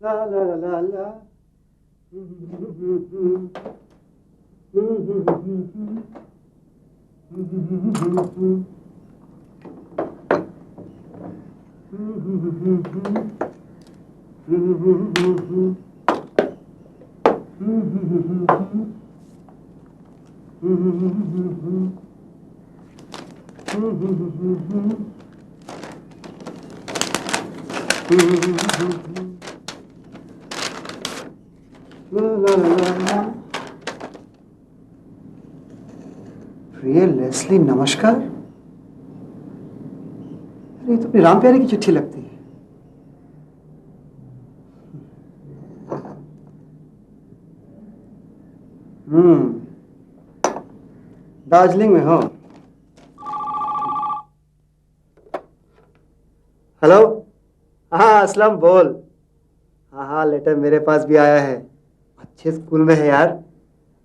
ला ला ला ला प्रिय लेस्ली नमस्कार। अरे ये तो अपनी राम प्यारे की चिट्ठी लगती है। दार्जिलिंग में हो। हेलो, हाँ असलम बोल। हाँ लेटर मेरे पास भी आया है। अच्छे स्कूल में है यार।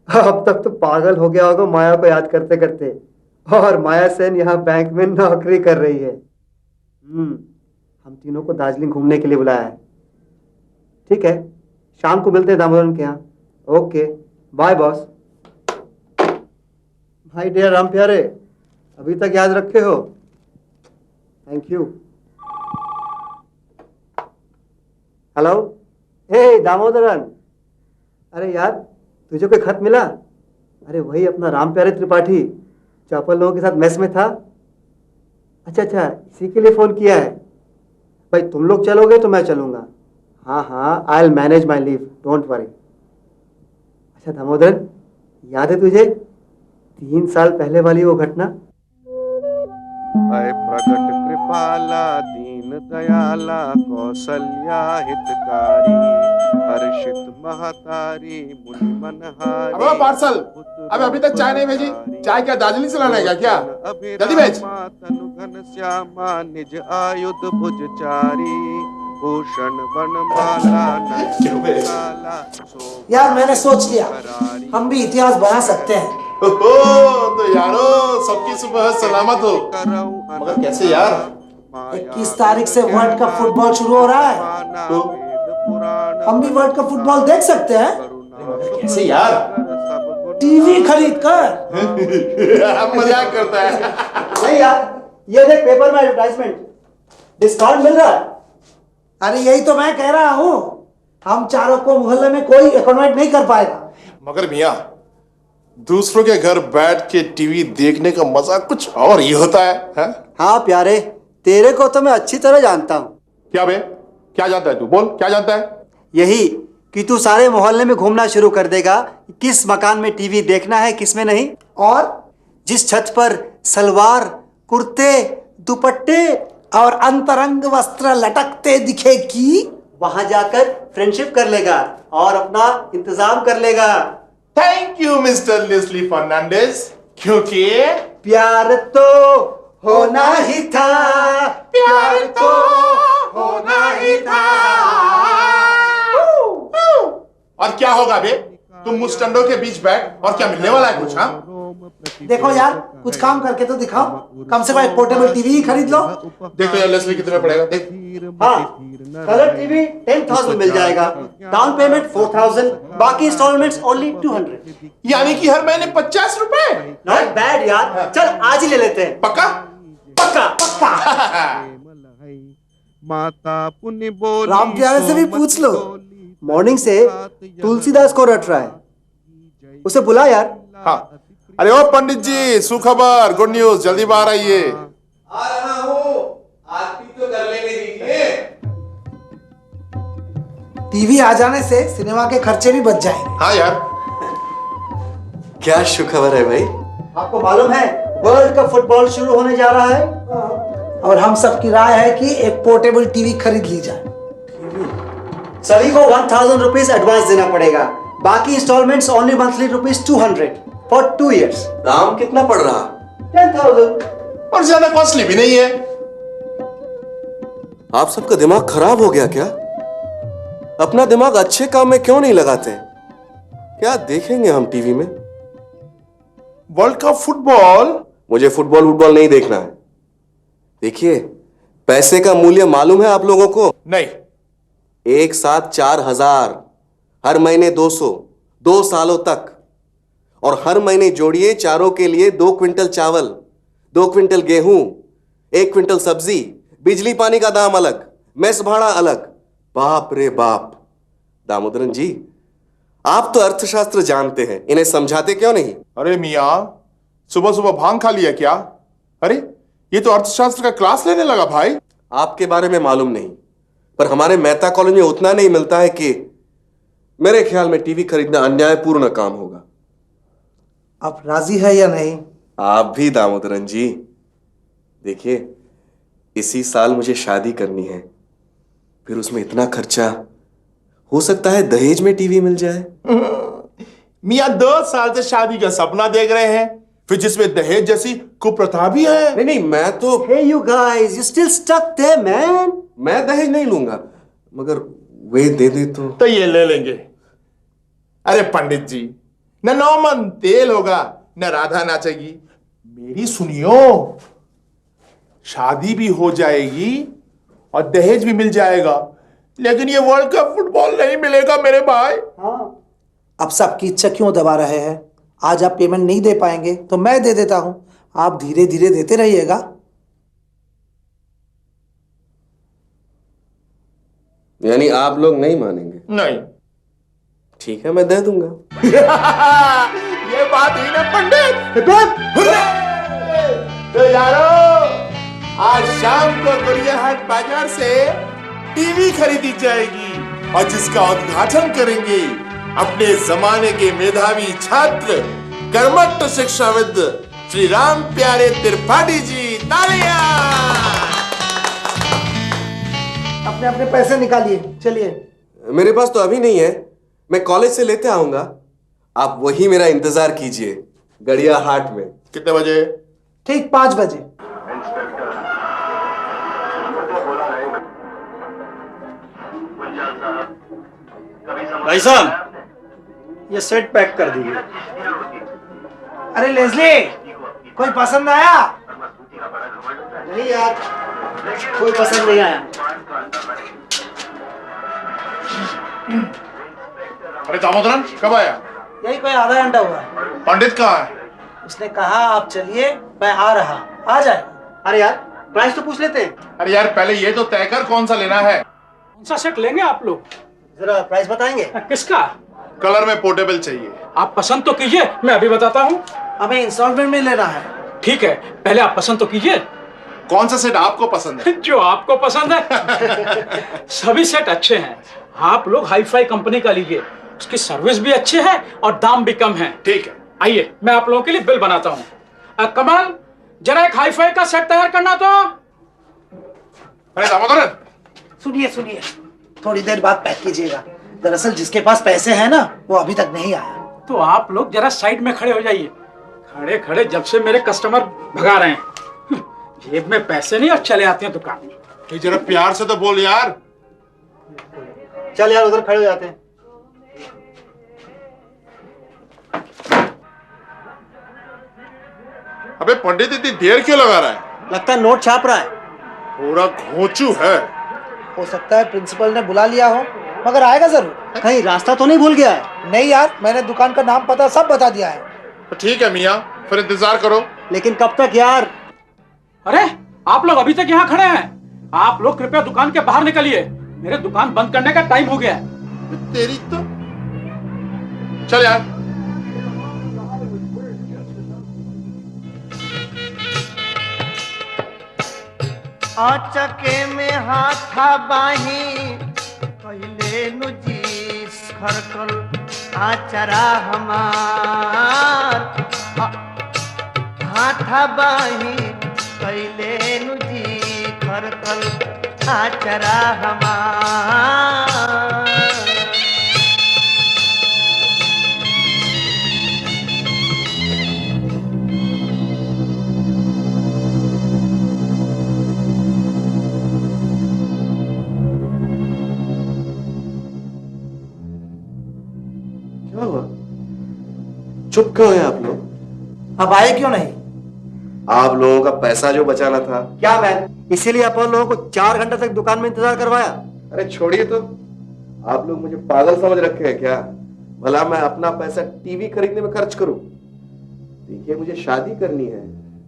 अब तक तो पागल हो गया होगा माया को याद करते करते। और माया सेन यहाँ बैंक में नौकरी कर रही है। हम तीनों को दार्जिलिंग घूमने के लिए बुलाया है। ठीक है, शाम को मिलते हैं दामोदरन के यहाँ। Okay bye boss. भाई डियर राम प्यारे, अभी तक याद रखे हो, thank you. Hello, hey Damodaran. अरे यार तुझे कोई खत मिला? अरे वही अपना राम प्यारे त्रिपाठी जो अपन लोगों के साथ मेस में था। अच्छा, इसी के लिए फोन किया है। भाई तुम लोग चलोगे तो मैं चलूंगा। हाँ, I will manage my leave, don't worry. अच्छा दामोदरन, याद है तुझे 3 साल पहले वाली वो घटना? अय प्रगट कृपाला दीन दयाला कौसल्या हितकारी हर्षित महतारी मुनि मनहारी। अबे पार्सल, अभी तक चाय नहीं भेजी। चाय क्या दार्जिलिंग से लाना है क्या? जल्दी भेज। तनु घन श्यामा निज आयुध भुजचारी भूषण वनमाला यार मैंने सोच लिया हम भी इतिहास बना सकते हैं। तो यारो सबकी सुबह सलामत हो। मगर कैसे यार? 21 तारीख से वर्ल्ड कप फुटबॉल शुरू हो रहा है, तो हम भी वर्ल्ड कप फुटबॉल देख सकते हैं। कैसे यार? टीवी खरीद कर। मजाक करता है। नहीं यार, ये देख पेपर में एडवर्टाइजमेंट, डिस्काउंट मिल रहा है। अरे यही तो मैं कह रहा हूँ, हम चारों को मोहल्ले में कोई एकोनॉमिक नहीं कर पाएगा। मगर मियाँ, दूसरों के घर बैठ के टीवी देखने का मजा कुछ और ही होता है? हाँ प्यारे, तेरे को तो मैं अच्छी तरह जानता हूँ। क्या बे? क्या जानता है तू? बोल, क्या जानता है? यही कि तू सारे मोहल्ले में घूमना शुरू कर देगा, किस मकान में टीवी देखना है किस में नहीं, और जिस छत पर सलवार कुर्ते दुपट्टे और अंतरंग वस्त्र लटकते दिखेगी वहां जाकर फ्रेंडशिप कर लेगा और अपना इंतजाम कर लेगा। Thank you mister Leslie Fernandes, क्योंकि प्यार तो होना ही था, प्यार तो होना ही था। और क्या होगा बे? तुम मुस्टंडों के बीच बैठ, और क्या मिलने वाला है कुछ? हाँ देखो यार, कुछ काम करके तो दिखाओ। कम से कम एक पोर्टेबल टीवी ही खरीद लो। देखो यार लेस्ली कितना पड़ेगा? देख। हाँ, कलर टीवी 10,000 मिल जाएगा, डाउन पेमेंट 4,000, बाकी इंस्टॉलमेंट्स ओनली 200। यानी कि हर महीने 50 रुपए। नॉट बैड यार, चल आज ही ले लेते हैं। पक्का? पक्का पक्का। माता पुण्य बोली राम प्यारे से भी पूछ लो। मॉर्निंग से तुलसीदास को रट रहा है, उसे बुला यार। हाँ। अरे ओ पंडित जी, सुखबर, गुड न्यूज, जल्दी बाहर आइए। आ रहा हूँ, आरती तो कर लेने दीजिए। टीवी आ जाने से सिनेमा के खर्चे भी बच जाएंगे। हाँ यार। क्या शुक्र है भाई? आपको मालूम है वर्ल्ड कप फुटबॉल शुरू होने जा रहा है, और हम सबकी राय है कि एक पोर्टेबल टीवी खरीद ली जाए। सभी को 1,000 रुपीज एडवांस देना पड़ेगा, बाकी instalments only monthly rupees 200 for 2 years। दाम कितना पड़ रहा? 10,000। और ज्यादा कॉस्टली भी नहीं है। आप सबका दिमाग खराब हो गया क्या? अपना दिमाग अच्छे काम में क्यों नहीं लगाते? क्या देखेंगे हम टीवी में? World cup football? मुझे फुटबॉल वुटबॉल नहीं देखना है। देखिए, पैसे का मूल्य मालूम है आप लोगों को? नहीं, एक साथ 4,000, हर महीने 200, 2 सालों तक। और हर महीने जोड़िए चारों के लिए 2 क्विंटल चावल, 2 क्विंटल गेहूं, 1 क्विंटल सब्जी, बिजली पानी का दाम अलग, मेस भाड़ा अलग। बाप रे बाप। दामोदरन जी, आप तो अर्थशास्त्र जानते हैं, इन्हें समझाते क्यों नहीं? अरे मियाँ, सुबह सुबह भांग खा लिया क्या? अरे ये तो अर्थशास्त्र का क्लास लेने लगा भाई। आपके बारे में मालूम नहीं, पर हमारे मेहता कॉलेज में उतना नहीं मिलता है कि मेरे ख्याल में टीवी खरीदना अन्यायपूर्ण काम होगा। आप राजी है या नहीं? आप भी दामोदरन जी। देखिए, इसी साल मुझे शादी करनी है, फिर उसमें इतना खर्चा, हो सकता है दहेज में टीवी मिल जाए। मियाँ 2 साल से शादी का सपना देख रहे हैं, फिर जिसमें दहेज जैसी कुप्रथा भी है। नहीं नहीं, मैं तो Hey you guys, you still stuck there, man? मैं दहेज नहीं लूंगा, मगर वे दे दे तो ये ले लेंगे। अरे पंडित जी, न नौमन तेल होगा, न राधा नाचेगी। मेरी सुनियो, शादी भी हो जाएगी और दहेज भी मिल जाएगा, लेकिन ये वर्ल्ड कप फुटबॉल नहीं मिलेगा मेरे भाई। अब सबकी इच्छा क्यों दबा रहे हैं? आज आप पेमेंट नहीं दे पाएंगे तो मैं दे देता हूं, आप धीरे धीरे देते रहिएगा। यानी आप लोग नहीं मानेंगे? नहीं। ठीक है, मैं दे दूंगा। ये बात हुई ना पंडित। तो यारो, आज शाम को गुड़ियाहाट बाजार से टीवी खरीदी जाएगी और जिसका उद्घाटन करेंगे अपने जमाने के मेधावी छात्र, कर्मठ शिक्षाविद श्री राम प्यारे त्रिपाठी जी। तालियां। अपने अपने पैसे निकालिए, चलिए। मेरे पास तो अभी नहीं है, मैं कॉलेज से लेते आऊंगा। आप वही मेरा इंतजार कीजिए, गड़िया हाट में। कितने बजे? ठीक 5 बजे। भाई साहब, ये सेट पैक कर दीजिए। अरे लेस्ली, कोई पसंद आया? नहीं यार, कोई पसंद नहीं आया। अरे दामोदरन कब आया? यही कोई आधा घंटा हुआ है। पंडित कहाँ है? उसने कहा आप चलिए, मैं आ रहा। आ जाए। अरे यार, प्राइस तो पूछ लेते हैं। अरे यार, पहले ये तो तय कर कौन सा लेना है। कौन सा सेट लेंगे आप लोग? जरा प्राइस बताएंगे? किसका? कलर में पोर्टेबल चाहिए। आप पसंद तो कीजिए, मैं अभी बताता हूँ। हमें इंस्टॉलमेंट में लेना है। ठीक है, पहले आप पसंद तो कीजिए। कौन सा सेट आपको पसंद है? जो आपको पसंद है। सभी सेट अच्छे हैं, आप लोग हाई फाई कंपनी का लीजिए, उसकी सर्विस भी अच्छी है और दाम भी कम है। ठीक है। आइए, मैं आप लोगों के लिए बिल बनाता हूँ। कमाल, जरा एक हाई फाई का सेट तैयार करना तो। अरे दामोदरन, सुनिए सुनिए, थोड़ी देर बाद पैक कीजिएगा। दरअसल जिसके पास पैसे हैं ना, वो अभी तक नहीं आया। तो आप लोग जरा साइड में खड़े हो जाइए। खड़े खड़े जब से मेरे कस्टमर भगा रहे हैं। जेब में पैसे नहीं और चले आते हैं दुकान में। ये जरा प्यार से तो बोल यार। चल यार, उधर खड़े हो जाते हैं। अबे पंडित, इतनी देर क्यों लगा रहा है? लगता है नोट छाप रहा है। पूरा घोंचू है। हो सकता है प्रिंसिपल ने बुला लिया हो, मगर आएगा जरूर। कहीं रास्ता तो नहीं भूल गया है? नहीं यार, मैंने दुकान का नाम पता सब बता दिया है। तो ठीक है मियाँ, फिर इंतजार करो। लेकिन कब तक यार? अरे, आप लोग अभी तक यहाँ खड़े हैं? आप लोग कृपया दुकान के बाहर निकलिए, मेरे दुकान बंद करने का टाइम हो गया है। तेरी तो। चल यार। आचके में हाथा बाही पहले नुजी खरकल आचरा हमार हाथा बाही पहले नुजी खरकल आचरा हमार। क्या हुआ? चुप क्यों है आप लोग? अब आए क्यों नहीं? आप लोगों का पैसा जो बचाना था। क्या मैन, इसीलिए अपन लोगों को 4 घंटे तक दुकान में इंतजार करवाया? अरे छोड़िए तो, आप लोग मुझे पागल समझ रखे हैं क्या? भला मैं अपना पैसा टीवी खरीदने में खर्च करूं? देखिए, मुझे शादी करनी है,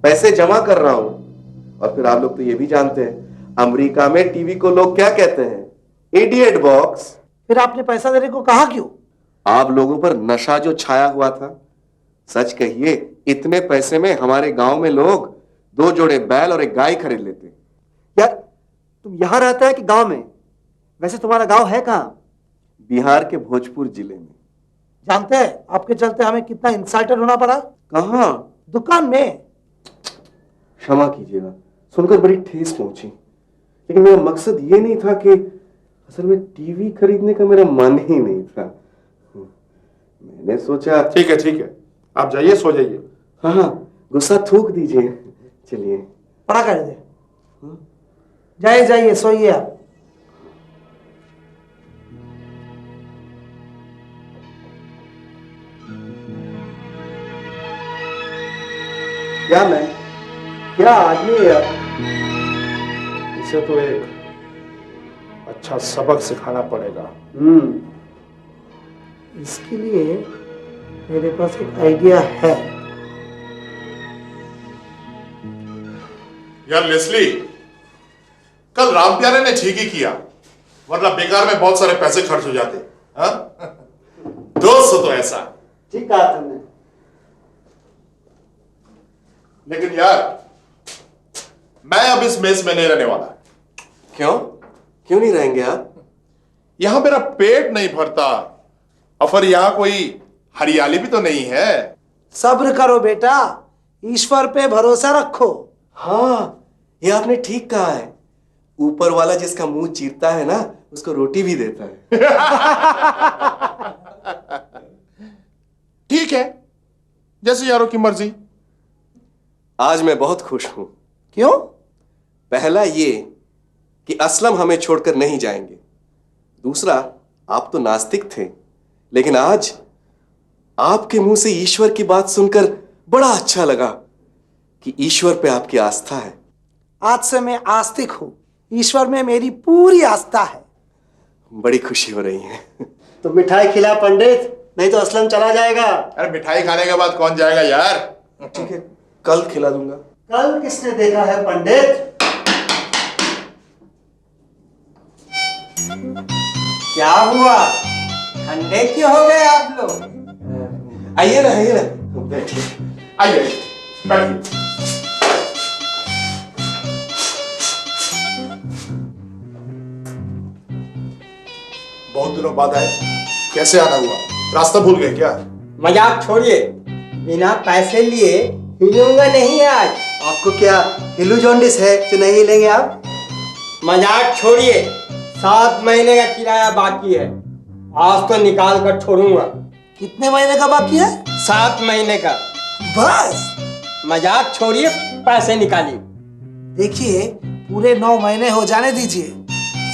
पैसे जमा कर रहा हूं। और फिर आप लोग तो ये भी जानते हैं, अमेरिका में टीवी को लोग क्या कहते हैं? Idiot box. फिर आपने पैसा देने को कहा क्यों? आप लोगों पर नशा जो छाया हुआ था, सच कहिए, इतने पैसे में हमारे गांव में लोग 2 जोड़े बैल और एक गाय खरीद लेते। यार तुम यहां रहता है कि गांव में? वैसे तुम्हारा गांव है कहां? बिहार के भोजपुर जिले में। जानते हैं आपके चलते हमें कितना इंसल्टेड होना पड़ा? कहां? दुकान में। क्षमा कीजिएगा, सुनकर बड़ी ठेस पहुंची, लेकिन मेरा मकसद ये नहीं था कि असल में टीवी खरीदने का मेरा मन ही नहीं था। मैंने सोचा ठीक है, आप जाइए, सो जाइए। हाँ हाँ, गुस्सा थूक दीजिए। चलिए। पढ़ा कर दे। जाइए जाइए, सोइए आप। क्या आदमी है यार? इसे तो एक अच्छा सबक सिखाना पड़ेगा। इसके लिए मेरे पास एक आइडिया है। यार लेस्ली, कल राम प्यारे ने ठीक ही किया, वरना बेकार में बहुत सारे पैसे खर्च हो जाते। हाँ? दोस्त हो तो ऐसा। ठीक कहा तुमने। लेकिन यार, मैं अब इस मेस में नहीं रहने वाला। क्यों नहीं रहेंगे आप? यहां मेरा पेट नहीं भरता, और फिर यहां कोई हरियाली भी तो नहीं है। सब्र करो बेटा, ईश्वर पे भरोसा रखो। हाँ, ये आपने ठीक कहा है। ऊपर वाला जिसका मुंह चीरता है ना, उसको रोटी भी देता है। ठीक है, जैसे यारों की मर्जी। आज मैं बहुत खुश हूं। क्यों? पहला ये कि असलम हमें छोड़कर नहीं जाएंगे। दूसरा, आप तो नास्तिक थे, लेकिन आज आपके मुंह से ईश्वर की बात सुनकर बड़ा अच्छा लगा कि ईश्वर पे आपकी आस्था है। आज से मैं आस्तिक हूं, ईश्वर में मेरी पूरी आस्था है। बड़ी खुशी हो रही है। तो मिठाई खिला पंडित, नहीं तो असलम चला जाएगा। अरे मिठाई खाने के बाद कौन जाएगा यार? ठीक है, कल खिला दूंगा। कल किसने देखा है पंडित? क्या हुआ? ठंडे क्यों हो गए आप लोग? आइए ना बैठिए। आइए, बैठिए। बहुत दिनों बाद आए, कैसे आना हुआ? रास्ता भूल गए क्या? मजाक छोड़िए, बिना पैसे लिए हिलूंगा नहीं आज। आपको क्या हिलू जॉन्डिस है जो नहीं लेंगे आप? मजाक छोड़िए, 7 महीने का किराया बाकी है, आज तो निकाल कर छोड़ूंगा। कितने महीने का बाकी है? 7 महीने का। बस? मजाक छोड़िए, पैसे निकालिए। देखिए, पूरे 9 महीने हो जाने दीजिए।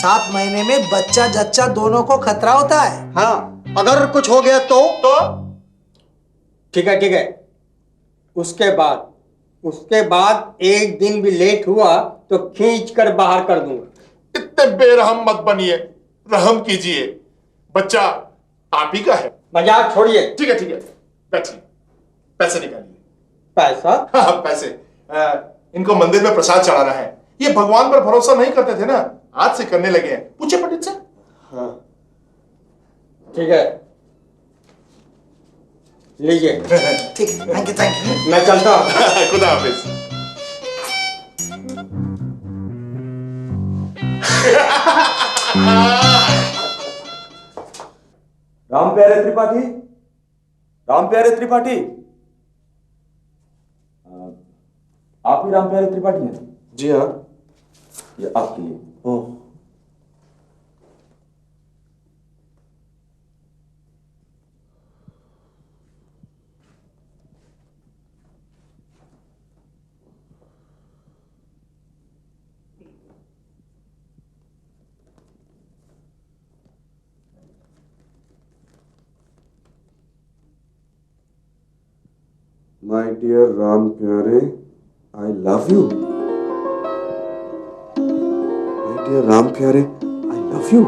7 महीने में बच्चा जच्चा दोनों को खतरा होता है। हाँ, अगर कुछ हो गया तो? ठीक है। उसके बाद एक दिन भी लेट हुआ तो खींच कर बाहर कर दूंगा। इतने बेरहम मत बनिए, रहम कीजिए। बच्चा आप ही का है। मजाक छोड़िए। ठीक है, बैठिए, पैसे निकालिए। पैसा? हाँ, पैसे। इनको मंदिर में प्रसाद चढ़ाना है। ये भगवान पर भरोसा नहीं करते थे ना, आज से करने लगे हैं। पूछे पंडित से। हाँ, ठीक है, लीजिए। ठीक है, थैंक यू। मैं चलता हूँ। खुदा हाफिज। राम प्यारे त्रिपाठी, राम प्यारे त्रिपाठी, आप ही राम प्यारे त्रिपाठी हैं? जी हाँ। ये आपके लिए। ओह, My dear राम प्यारे, I love you. My dear Ram प्यारे, I love you.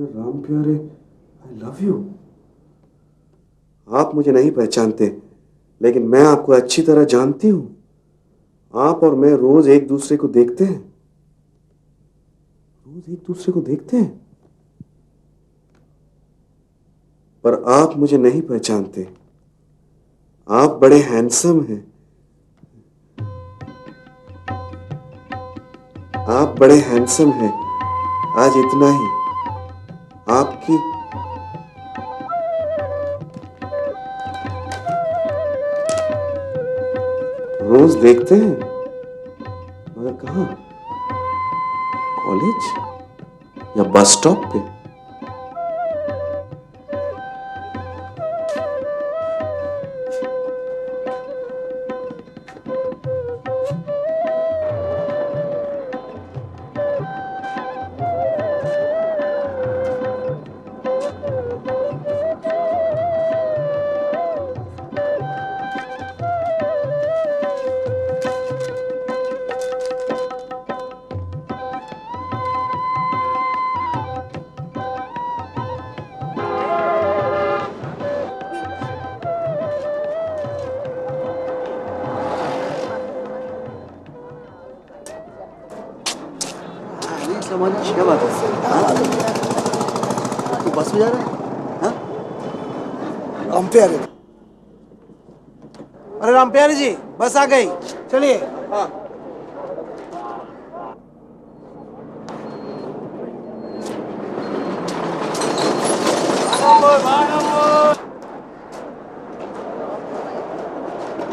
राम प्यारे, आई लव यू। आप मुझे नहीं पहचानते, लेकिन मैं आपको अच्छी तरह जानती हूं। आप और मैं रोज एक दूसरे को देखते हैं, रोज एक दूसरे को देखते हैं, पर आप मुझे नहीं पहचानते। आप बड़े हैंडसम हैं, आप बड़े हैंडसम हैं। आज इतना ही। आपकी रोज देखते हैं, मगर कहाँ? कॉलेज या बस स्टॉप पे? समाज क्या बात है? तू बस में जा रहा है? हाँ? राम प्यारे, अरे राम प्यारे जी, बस आ गई, चलिए। हाँ।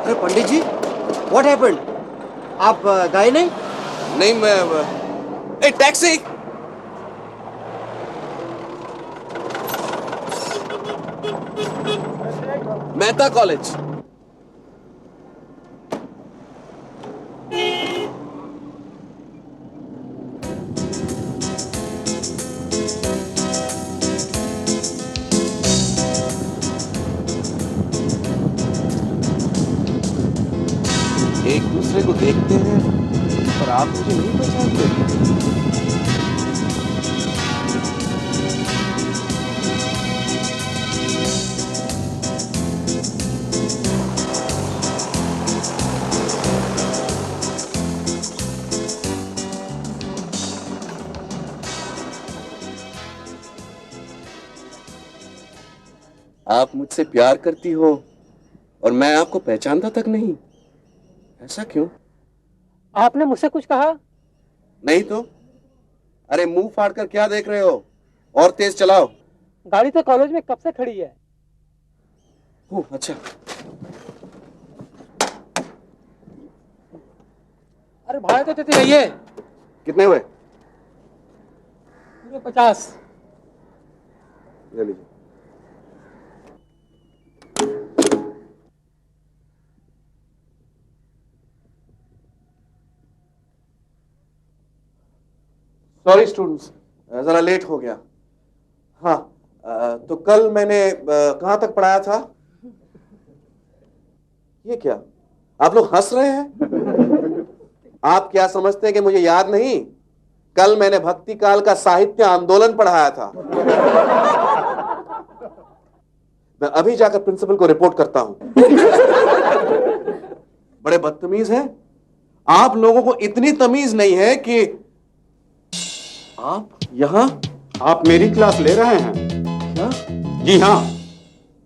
अरे पंडित जी, व्हाट हैपेंड? आप गए नहीं? नहीं, मैं ए टैक्सी। मेहता कॉलेज। एक दूसरे को देखते हैं, पर आप मुझे नहीं पहचानते। आप मुझसे प्यार करती हो और मैं आपको पहचानता तक नहीं, ऐसा क्यों? आपने मुझसे कुछ कहा? नहीं तो। अरे मुंह फाड़ कर क्या देख रहे हो? और तेज चलाओ। गाड़ी तो कॉलेज में कब से खड़ी है। ओह अच्छा। अरे भाड़े तो देते रहिए। कितने हुए? पूरे 50। ले लीजिए। सॉरी स्टूडेंट्स, जरा लेट हो गया। हाँ, तो कल मैंने कहाँ तक पढ़ाया था? ये क्या, आप लोग हंस रहे हैं? आप क्या समझते हैं कि मुझे याद नहीं? कल मैंने भक्ति काल का साहित्य आंदोलन पढ़ाया था। मैं अभी जाकर प्रिंसिपल को रिपोर्ट करता हूं। बड़े बदतमीज हैं आप। लोगों को इतनी तमीज नहीं है कि आप यहां। आप मेरी क्लास ले रहे हैं? क्या? जी हाँ,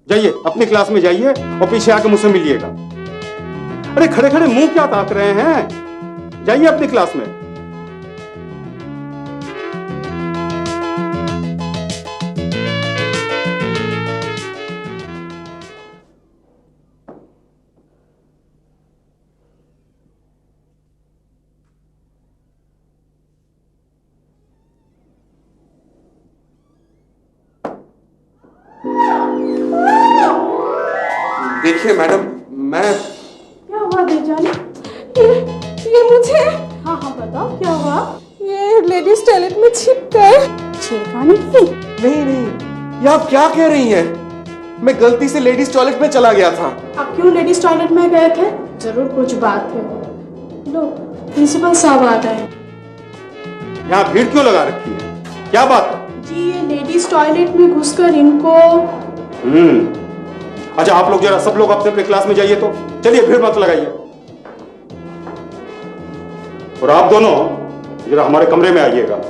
जाइए अपनी क्लास में जाइए और पीछे आके मुझसे मिलिएगा। अरे खड़े खड़े मुंह क्या ताक रहे हैं? जाइए अपनी क्लास में। देखिए मैडम, मैं क्या हुआ बेजान? ये मुझे। हाँ हाँ बताओ क्या हुआ? ये लेडीज टॉयलेट में छिप गए। छेड़खानी की? नहीं नहीं, ये आप क्या कह रही हैं? मैं गलती से लेडीज टॉयलेट में चला गया था। आप क्यों लेडीज टॉयलेट में गए थे? जरूर कुछ बात है। लो प्रिंसिपल साहब आ गए। यहाँ भीड़ क्यों लगा रखी है? क्या बात है? जी ये लेडीज लेडीज टॉयलेट में घुसकर इनको। अच्छा आप लोग जरा सब लोग अपने अपने क्लास में जाइए, तो चलिए भीड़ मत लगाइए। और आप दोनों जरा हमारे कमरे में आइएगा।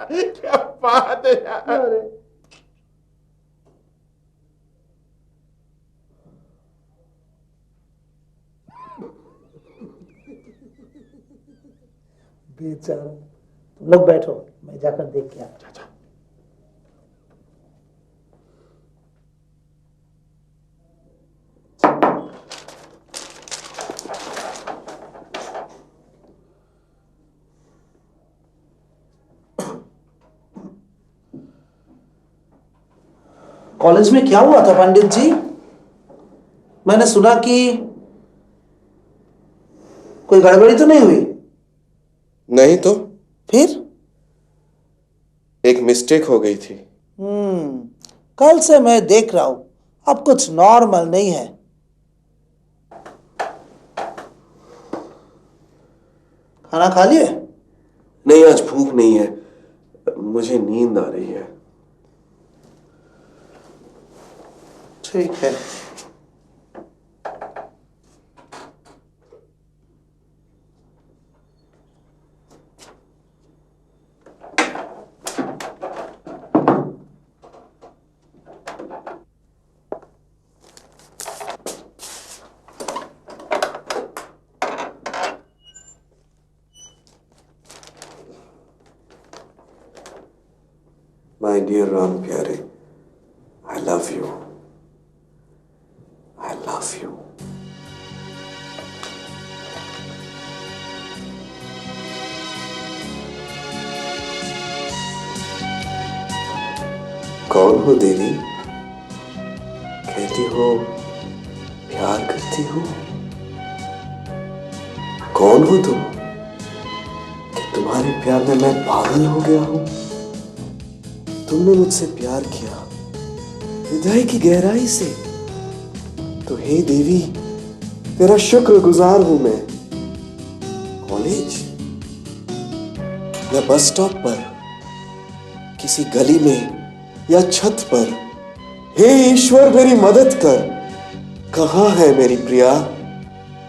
क्या बात है यार। बेचारा, तुम लोग बैठो, मैं जाकर देख के आता हूं। कॉलेज में क्या हुआ था पंडित जी? मैंने सुना कि कोई गड़बड़ी तो नहीं हुई? नहीं तो फिर? एक मिस्टेक हो गई थी। कल से मैं देख रहा हूं, अब कुछ नॉर्मल नहीं है। खाना खा लिए? नहीं, आज भूख नहीं है, मुझे नींद आ रही है। ठीक है। My dear Ram Pyare, I love you. I love you. कौन हो देवी? कहती हो प्यार करती हो? कौन हो तुम कि तुम्हारे प्यार में मैं पागल हो गया हूं? तुमने मुझसे प्यार किया हृदय की गहराई से, तो हे देवी तेरा शुक्रगुजार हूं मैं। कॉलेज या बस स्टॉप पर, किसी गली में या छत पर, हे ईश्वर मेरी मदद कर। कहां है मेरी प्रिया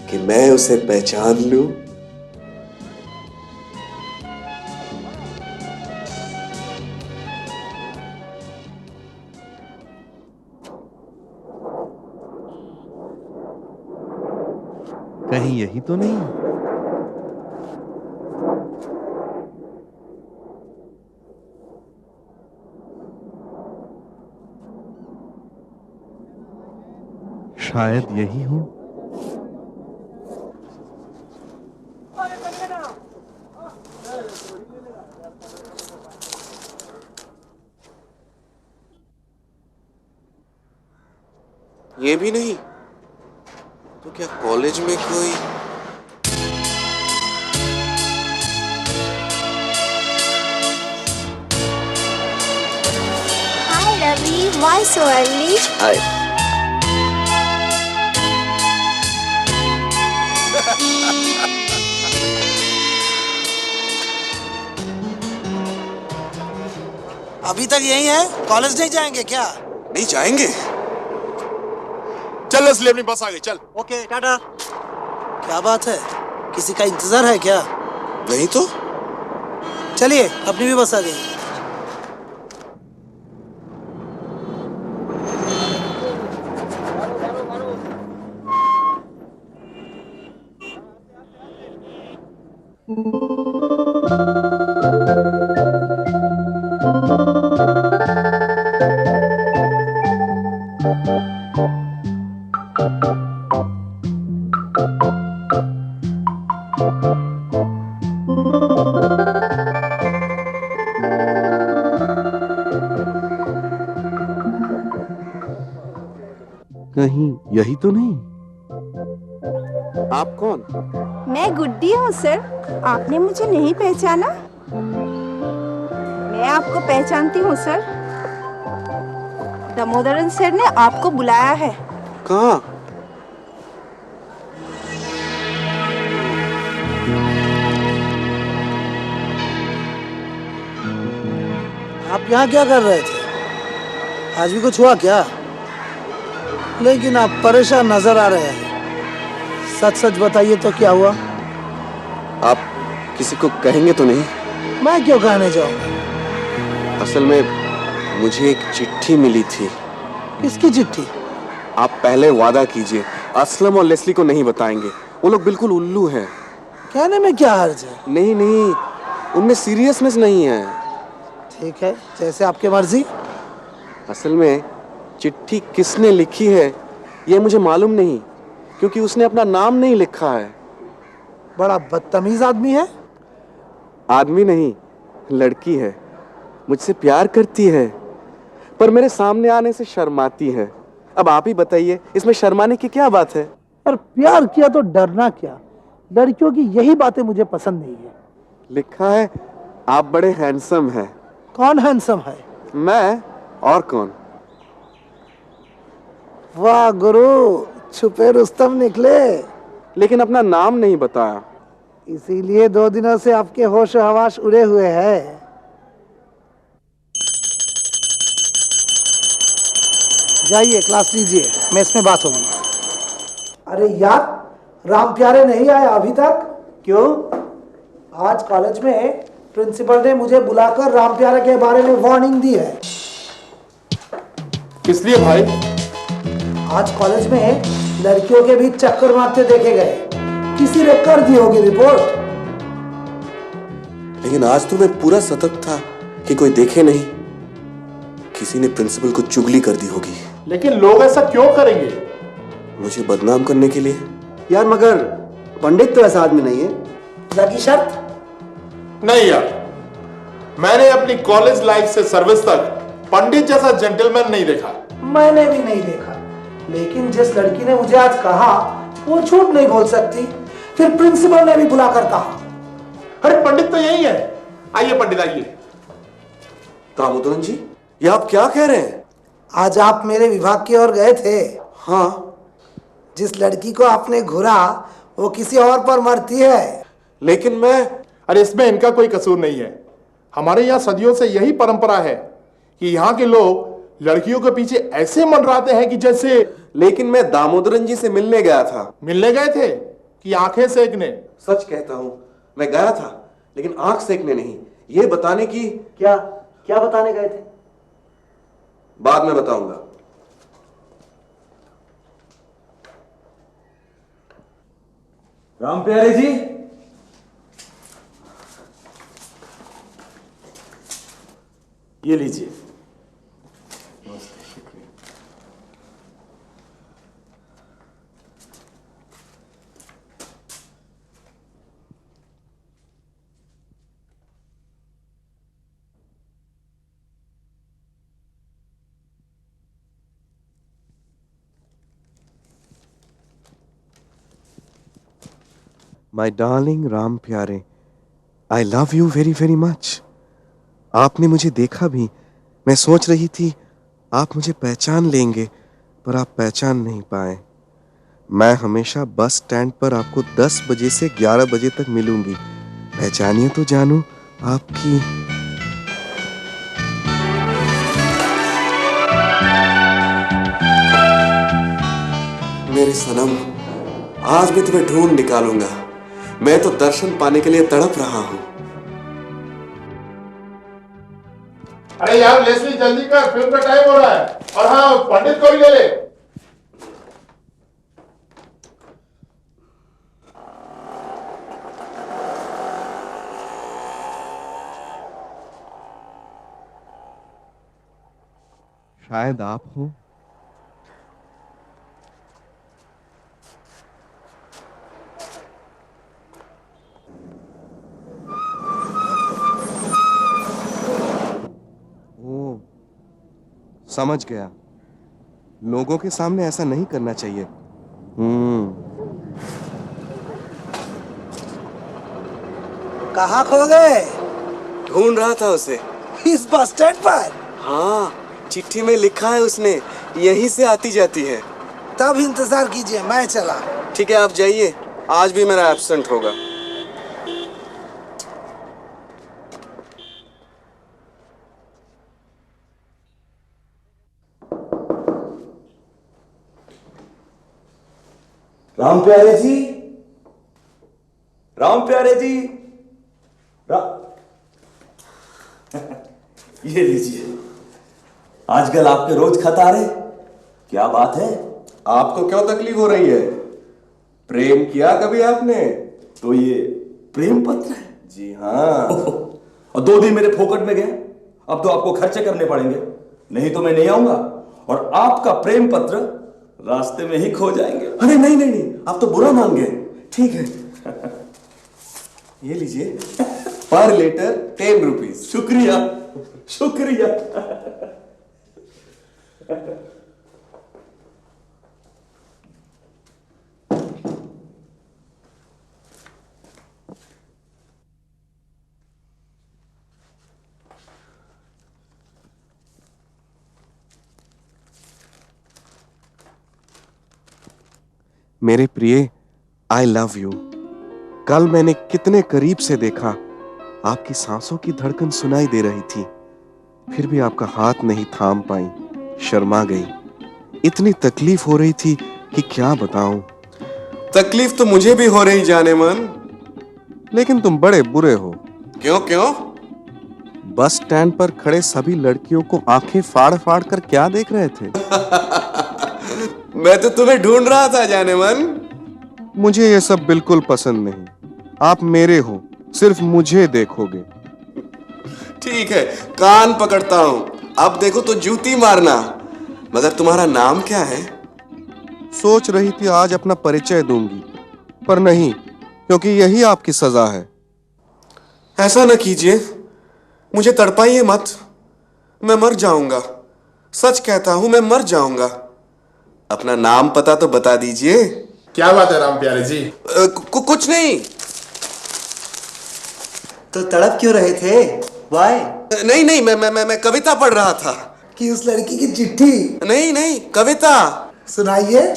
कि मैं उसे पहचान लूं? कहीं यही तो नहीं? शायद यही हो। ये भी नहीं तो क्या कॉलेज में कोई? Hi Ravi, why so early? हाय। अभी तक यही है? कॉलेज नहीं जाएंगे क्या? नहीं जाएंगे। चल असली, अपनी बस आ गई, चल। ओके टाटा। क्या बात है, किसी का इंतजार है क्या? नहीं तो। चलिए, अपनी भी बस आ गई। कहीं यही तो नहीं? आप कौन? मैं गुड्डी हूँ सर, आपने मुझे नहीं पहचाना? मैं आपको पहचानती हूँ सर, दामोदरन सर ने आपको बुलाया है। कहाँ? आप यहाँ क्या कर रहे थे? आज भी कुछ हुआ क्या? लेकिन आप परेशान नजर आ रहे हैं। सच सच बताइए तो क्या हुआ? आप किसी को कहेंगे तो नहीं? मैं क्यों कहने जाऊंगा? असल में मुझे एक चिट्ठी मिली थी। किसकी चिट्ठी? आप पहले वादा कीजिए असलम और लेस्ली को नहीं बताएंगे। वो लोग बिल्कुल उल्लू हैं। कहने में क्या हर्ज है? नहीं नहीं, उनमें सीरियसनेस नहीं है। ठीक है, जैसे आपकी मर्जी। असल में चिट्ठी किसने लिखी है ये मुझे मालूम नहीं, क्योंकि उसने अपना नाम नहीं लिखा है। बड़ा बदतमीज आदमी है। आदमी नहीं, लड़की है। मुझसे प्यार करती है, पर मेरे सामने आने से शर्माती है। अब आप ही बताइए, इसमें शर्माने की क्या बात है? पर प्यार किया तो डरना क्या? लड़कियों की यही बातें मुझे पसंद नहीं है। लिखा है आप बड़े हैंडसम हैं। कौन हैंडसम है? मैं, और कौन? वाह गुरु, छुपे रुस्तम निकले। लेकिन अपना नाम नहीं बताया। इसीलिए 2 दिनों से आपके होश हवास उड़े हुए हैं। जाइए क्लास लीजिए, मेस में बात होगी। अरे यार, राम प्यारे नहीं आया अभी तक? क्यों? आज कॉलेज में प्रिंसिपल ने मुझे बुलाकर राम प्यारे के बारे में वार्निंग दी है। किस लिए भाई? आज कॉलेज में लड़कियों के बीच चक्कर मारते देखे गए। किसी ने कर दी होगी रिपोर्ट। लेकिन आज तो मैं पूरा सतर्क था कि कोई देखे नहीं। किसी ने प्रिंसिपल को चुगली कर दी होगी। लेकिन लोग ऐसा क्यों करेंगे? मुझे बदनाम करने के लिए। यार मगर पंडित तो ऐसा आदमी नहीं है। लगी शर्त? नहीं यार, मैंने अपनी कॉलेज लाइफ से सर्विस तक पंडित जैसा जेंटलमैन नहीं देखा। मैंने भी नहीं देखा, लेकिन जिस लड़की ने मुझे आज कहा वो झूठ नहीं बोल सकती। फिर प्रिंसिपल ने भी बुलाकर कहा। अरे पंडित तो यही है। आइए पंडित आइए। दामोदरन जी, ये आप क्या कह रहे हैं? आज आप मेरे विभाग की ओर गए थे। हाँ। जिस लड़की को आपने घूरा वो किसी और पर मरती है। लेकिन मैं... अरे इसमें इनका कोई कसूर नहीं है। हमारे यहाँ सदियों से यही परंपरा है कि यहाँ के लोग लड़कियों के पीछे ऐसे मंडराते हैं कि जैसे... लेकिन मैं दामोदरन जी से मिलने गया था। मिलने गए थे कि आंखें सेकने? सच कहता हूँ, मैं गया था, लेकिन आंख सेकने नहीं, ये बताने की... क्या बताने गए थे? बाद में बताऊंगा। राम प्यारे जी, ये लीजिए। माई डार्लिंग राम प्यारे, I love you very very much. आपने मुझे देखा भी। मैं सोच रही थी आप मुझे पहचान लेंगे, पर आप पहचान नहीं पाए। मैं हमेशा बस स्टैंड पर आपको 10 बजे से 11 बजे तक मिलूंगी। पहचानिए तो जानूं आपकी... मेरे सनम, आज मैं तुम्हें ढूंढ निकालूंगा। मैं तो दर्शन पाने के लिए तड़प रहा हूं। अरे यार लेस्ली, जल्दी कर, फिल्म का टाइम हो रहा है। और हाँ, पंडित को भी ले ले। शायद आप हो। समझ गया, लोगों के सामने ऐसा नहीं करना चाहिए। कहाँ खो गए? ढूंढ रहा था उसे। इस बस स्टैंड पर? हाँ, चिट्ठी में लिखा है उसने, यहीं से आती जाती है। तब इंतजार कीजिए, मैं चला। ठीक है, आप जाइए, आज भी मेरा एब्सेंट होगा। राम प्यारे जी, राम प्यारे जी, ये लीजिए। आजकल आपके रोज खत आ रहे, क्या बात है? आपको क्यों तकलीफ हो रही है? प्रेम किया कभी आपने? तो ये प्रेम पत्र है? जी हाँ। और 2 दिन मेरे फोकट में गए। अब तो आपको खर्चे करने पड़ेंगे, नहीं तो मैं नहीं आऊंगा और आपका प्रेम पत्र रास्ते में ही खो जाएंगे। अरे नहीं नहीं नहीं, आप तो बुरा मान गए। ठीक है, ये लीजिए, पर लेटर 10 रुपीज। शुक्रिया शुक्रिया। मेरे प्रिय, आई लव यू। कल मैंने कितने करीब से देखा, आपकी सांसों की धड़कन सुनाई दे रही थी, फिर भी आपका हाथ नहीं थाम पाई, शर्मा गई। इतनी तकलीफ हो रही थी कि क्या बताऊं। तकलीफ तो मुझे भी हो रही जाने मन। लेकिन तुम बड़े बुरे हो। क्यों क्यों? बस स्टैंड पर खड़े सभी लड़कियों को आंखें फाड़ फाड़ कर क्या देख रहे थे? मैं तो तुम्हें ढूंढ रहा था जाने मन। मुझे ये सब बिल्कुल पसंद नहीं। आप मेरे हो, सिर्फ मुझे देखोगे। ठीक है, कान पकड़ता हूं। अब देखो तो जूती मारना। मगर तुम्हारा नाम क्या है? सोच रही थी आज अपना परिचय दूंगी, पर नहीं, क्योंकि यही आपकी सजा है। ऐसा न कीजिए, मुझे तड़पाइए मत। मैं मर जाऊंगा, सच कहता हूं, मैं मर जाऊंगा। अपना नाम पता तो बता दीजिए। क्या बात है राम प्यारे जी? कुछ नहीं। तो तड़प क्यों रहे थे? वाई? नहीं नहीं, मैं कविता पढ़ रहा था। कि उस लड़की की चिट्ठी? नहीं नहीं, कविता। सुनाइए।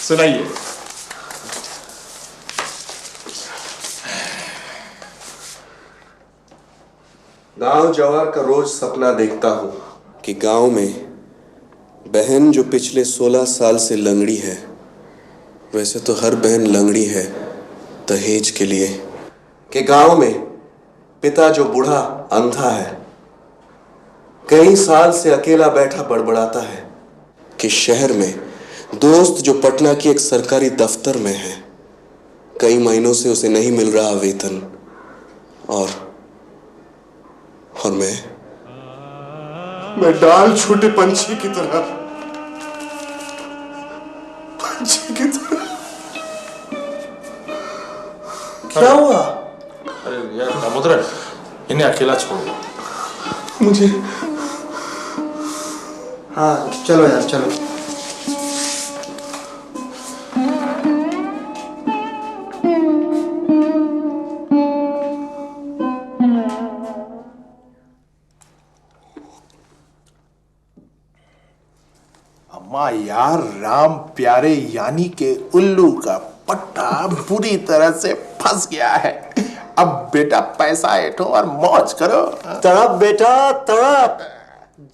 सुनाइए। गांव जवार का रोज सपना देखता हूं कि गांव में बहन जो पिछले 16 साल से लंगड़ी है, वैसे तो हर बहन लंगड़ी है दहेज के लिए, कि गांव में पिता जो बूढ़ा अंधा है, कई साल से अकेला बैठा बड़बड़ाता है, कि शहर में दोस्त जो पटना की एक सरकारी दफ्तर में है, कई महीनों से उसे नहीं मिल रहा वेतन, और मैं डाल छोटे पंछी की तरह क्या हुआ? अरे यार दामोदर, इन्हें अकेला छोड़ दो। मुझे। हाँ चलो यार, चलो। अम्मा यार, राम प्यारे यानी के उल्लू का पट्टा बुरी तरह से फंस गया है। अब बेटा पैसा ऐठो और मौज करो। तड़प बेटा तड़प,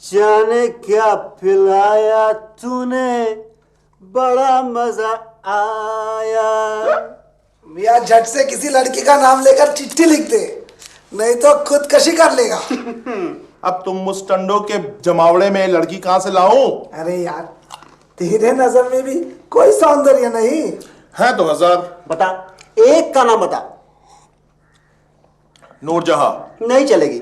जाने क्या पिलाया तूने, बड़ा मजा आया। मियाँ झट से किसी लड़की का नाम लेकर चिट्ठी लिख दे, नहीं तो खुदकशी कर लेगा। अब तुम मुस्टंडो के जमावड़े में लड़की कहां से लाऊं? अरे यार, तेरे नजर में भी कोई सौंदर्य नहीं है तो 1000। बता, एक का नाम बता। नूरजहां। नहीं चलेगी।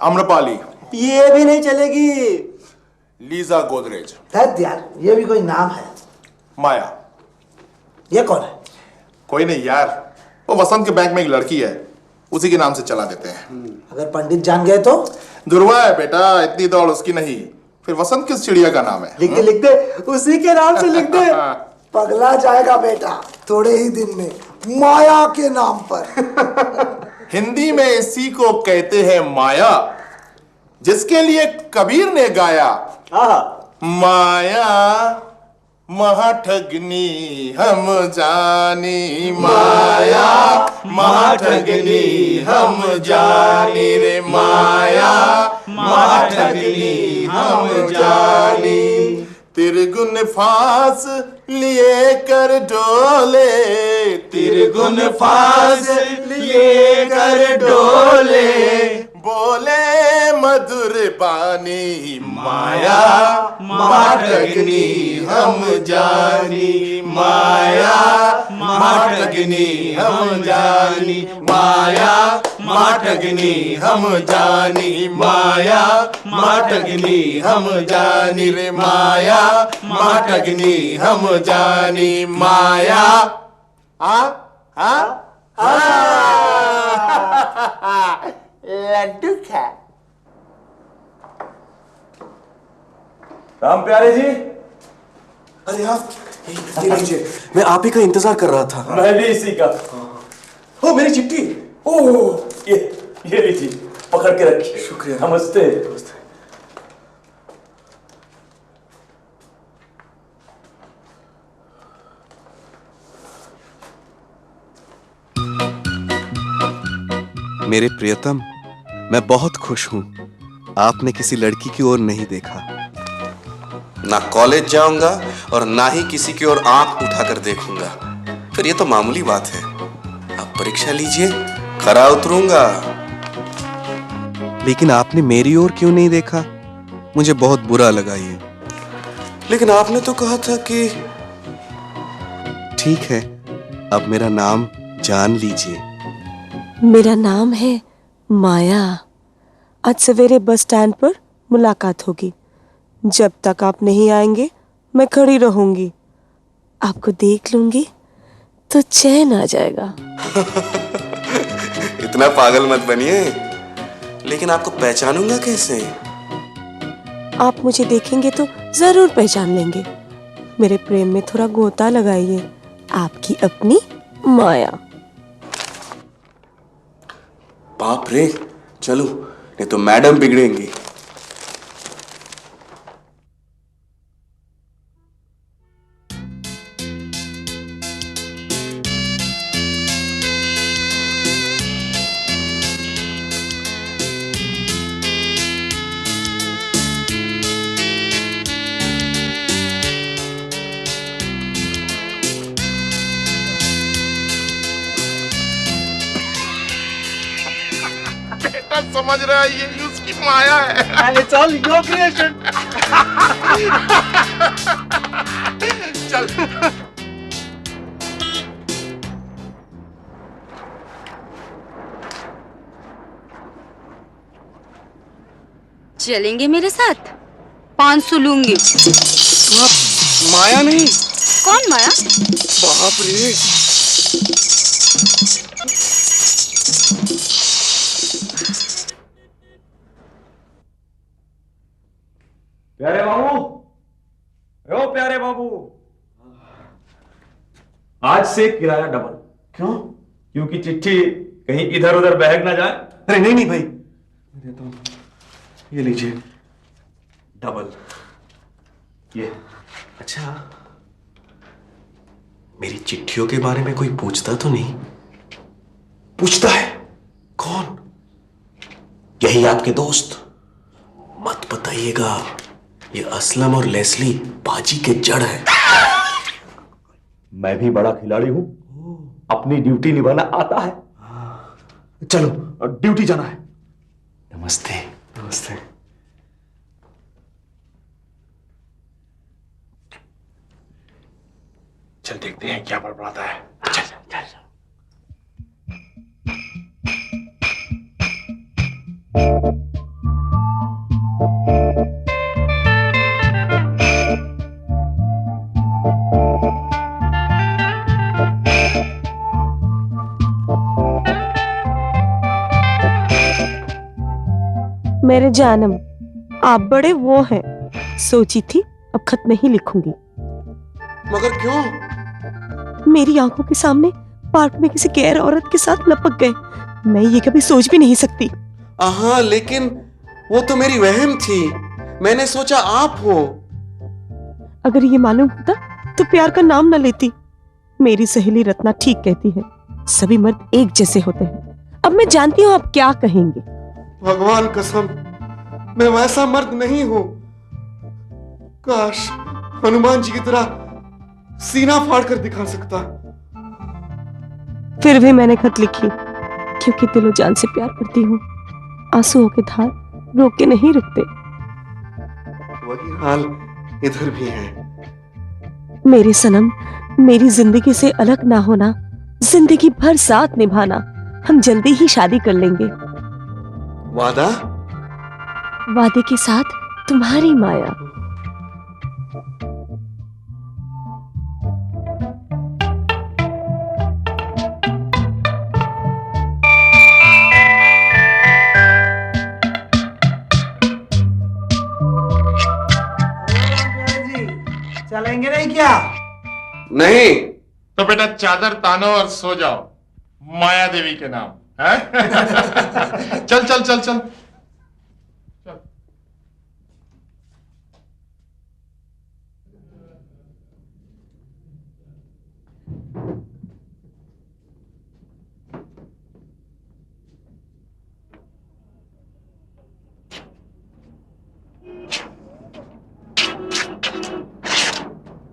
आम्रपाली। ये भी नहीं चलेगी। लीजा गोदरेज। यार, ये भी कोई नाम है? माया। ये कौन है? कोई नहीं यार, वो वसंत के बैंक में एक लड़की है, उसी के नाम से चला देते हैं। अगर पंडित जान गए तो? दुर्वा है बेटा, इतनी दौड़ उसकी नहीं। फिर वसंत किस चिड़िया का नाम है? लिख दे, उसी के नाम से लिख दे। पगला जाएगा बेटा थोड़े ही दिन में, माया के नाम पर। हिंदी में इसी को कहते हैं माया, जिसके लिए कबीर ने गाया, माया महाठगनी हम जानी, माया महाठगनी हम जानी रे, माया महाठगनी हम जानी। तिरगुन फांस लिए कर डोले, तिरगुन फांस लिए कर डोले, बोले मधुर बानी माया माटगनी हम जानी, माया माटगनी हम जानी, माया माटगनी हम जानी, माया माटगनी हम जानी रे, माया माटगनी हम जानी, माया आ लड्डू खा। राम प्यारे जी। अरे आप ये लीजिए, मैं आप ही का इंतजार कर रहा था। मैं भी इसी का। ओ मेरी चिट्ठी। ओह ये लीजिए, पकड़ के रखिए। शुक्रिया। नमस्ते। नमस्ते। मेरे प्रियतम, मैं बहुत खुश हूं। आपने किसी लड़की की ओर नहीं देखा। ना कॉलेज जाऊंगा और ना ही किसी की ओर आंख उठाकर देखूंगा। फिर ये तो मामूली बात है। आप परीक्षा लीजिए, खरा उतरूंगा। लेकिन आपने मेरी ओर क्यों नहीं देखा? मुझे बहुत बुरा लगा ये। लेकिन आपने तो कहा था कि ठीक है, अब मेरा नाम जान लीजिए। मेरा नाम है माया। आज सवेरे बस स्टैंड पर मुलाकात होगी। जब तक आप नहीं आएंगे मैं खड़ी रहूंगी। आपको देख लूंगी तो चैन आ जाएगा। इतना पागल मत बनिए। लेकिन आपको पहचानूंगा कैसे? आप मुझे देखेंगे तो जरूर पहचान लेंगे। मेरे प्रेम में थोड़ा गोता लगाइए। आपकी अपनी माया। बाप रे, चलो नहीं तो मैडम बिगड़ेंगी। समझ रहा है, ये उसकी माया है। It's all your creation. चल। चलेंगे मेरे साथ? 500 लूंगी। माया नहीं? कौन माया? बाप रे। प्यारे बाबू, ओ प्यारे बाबू, आज से किराया डबल। क्यों? क्योंकि चिट्ठी कहीं इधर उधर बहक ना जाए। अरे नहीं नहीं भाई, तो ये लीजिए डबल। ये अच्छा, मेरी चिट्ठियों के बारे में कोई पूछता तो नहीं? पूछता है? कौन? यही आपके दोस्त। मत बताइएगा, ये असलम और लेस्ली बाजी के जड़ है। मैं भी बड़ा खिलाड़ी हूं, अपनी ड्यूटी निभाना आता है। चलो ड्यूटी जाना है। नमस्ते। नमस्ते। चल देखते हैं क्या बड़बड़ाता है। चल चल चल। मेरे जानम, आप बड़े वो हैं। सोची थी अब खत नहीं लिखूंगी। मगर क्यों? मेरी आंखों के सामने पार्क में किसी गैर औरत के साथ लपक गए। मैं ये कभी सोच भी नहीं सकती। हाँ, लेकिन वो तो मेरी वहम थी। मैंने सोचा आप हो। अगर ये मालूम होता तो प्यार का नाम न लेती। मेरी सहेली रत्ना ठीक कहती है, सभी मर्द एक जैसे होते हैं। अब मैं जानती हूँ आप क्या कहेंगे। भगवान कसम, मैं वैसा मर्द नहीं हूं। काश हनुमान जी की तरह सीना फाड़ कर दिखा सकता। फिर भी मैंने खत लिखी क्योंकि दिलो जान से प्यार करती हूँ। आंसुओं के धार रोक के नहीं रुकते। वही हाल इधर भी है। मेरे सनम, मेरी जिंदगी से अलग ना होना, जिंदगी भर साथ निभाना। हम जल्दी ही शादी कर लेंगे। वादा? वादे के साथ तुम्हारी माया। चलेंगे नहीं क्या? नहीं। तो बेटा चादर तानो और सो जाओ, माया देवी के नाम है? चल चल चल चल।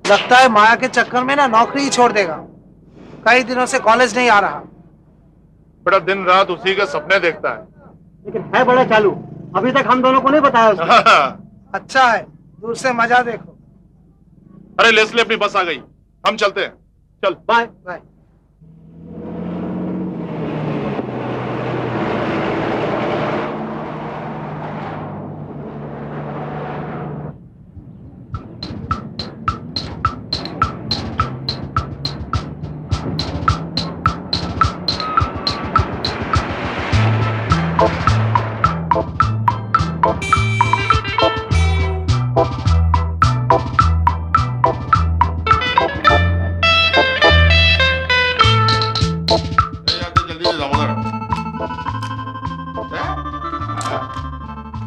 लगता है माया के चक्कर में ना नौकरी ही छोड़ देगा। कई दिनों से कॉलेज नहीं आ रहा। बड़ा दिन रात उसी के सपने देखता है। लेकिन है बड़ा चालू, अभी तक हम दोनों को नहीं बताया उसने। अच्छा है, दूर से मजा देखो। अरे लेस्ली अपनी बस आ गई, हम चलते हैं। चल बाय बाय।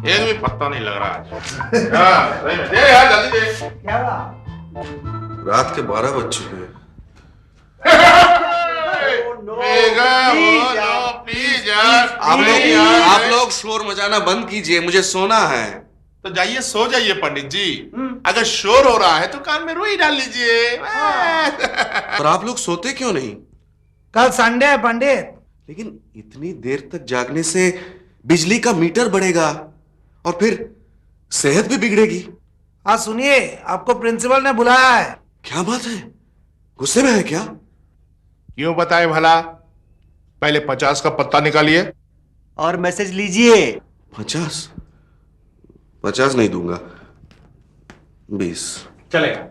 एक भी पत्ता नहीं लग रहा आज। हाँ, सही में। दे यार जल्दी दे। क्या रात के 12 बज चुके हैं। प्लीज यार। आप लोग शोर मचाना बंद कीजिए, मुझे सोना है। तो जाइए सो जाइए पंडित जी। अगर शोर हो रहा है तो कान में रुई डाल लीजिए। पर आप लोग सोते क्यों नहीं? कल संडे है पंडित। लेकिन इतनी देर तक जागने से बिजली का मीटर बढ़ेगा और फिर सेहत भी बिगड़ेगी। हाँ सुनिए, आपको प्रिंसिपल ने बुलाया है। क्या बात है? गुस्से में है क्या? क्यों बताए भला? पहले 50 का पत्ता निकालिए और मैसेज लीजिए। 50 नहीं दूंगा, 20 चलेगा।